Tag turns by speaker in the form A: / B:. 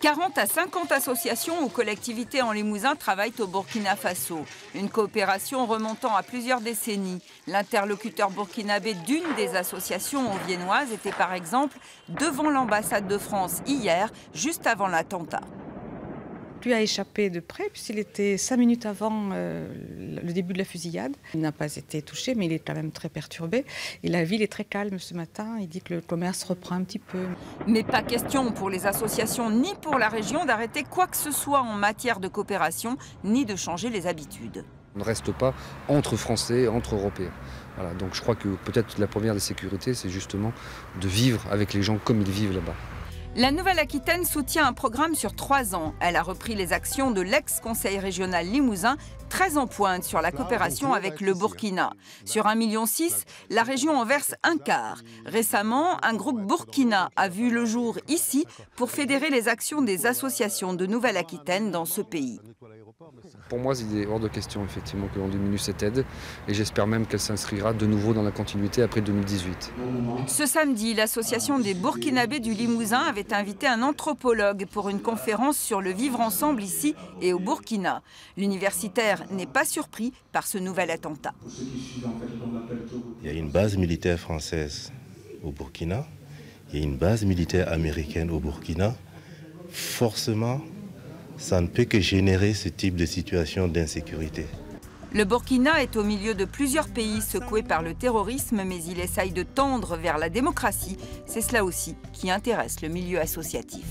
A: 40 à 50 associations ou collectivités en Limousin travaillent au Burkina Faso. Une coopération remontant à plusieurs décennies. L'interlocuteur burkinabé d'une des associations viennoises était par exemple devant l'ambassade de France hier, juste avant l'attentat.
B: Lui a échappé de près puisqu'il était 5 minutes avant le début de la fusillade. Il n'a pas été touché, mais il est quand même très perturbé. Et la ville est très calme ce matin. Il dit que le commerce reprend un petit peu.
A: Mais pas question pour les associations ni pour la région d'arrêter quoi que ce soit en matière de coopération, ni de changer les habitudes.
C: On ne reste pas entre Français, entre Européens. Voilà, donc je crois que peut-être la première des sécurités, c'est justement de vivre avec les gens comme ils vivent là-bas.
A: La Nouvelle-Aquitaine soutient un programme sur 3 ans. Elle a repris les actions de l'ex-conseil régional limousin, très en pointe sur la coopération avec le Burkina. Sur 1,6 million, la région en verse un quart. Récemment, un groupe burkina a vu le jour ici pour fédérer les actions des associations de Nouvelle-Aquitaine dans ce pays.
C: Pour moi, il est hors de question effectivement que l'on diminue cette aide et j'espère même qu'elle s'inscrira de nouveau dans la continuité après 2018.
A: Ce samedi, l'association des Burkinabés du Limousin avait invité un anthropologue pour une conférence sur le vivre ensemble ici et au Burkina. L'universitaire n'est pas surpris par ce nouvel attentat.
D: Il y a une base militaire française au Burkina, il y a une base militaire américaine au Burkina. Forcément, ça ne peut que générer ce type de situation d'insécurité.
A: Le Burkina est au milieu de plusieurs pays secoués par le terrorisme, mais il essaye de tendre vers la démocratie. C'est cela aussi qui intéresse le milieu associatif.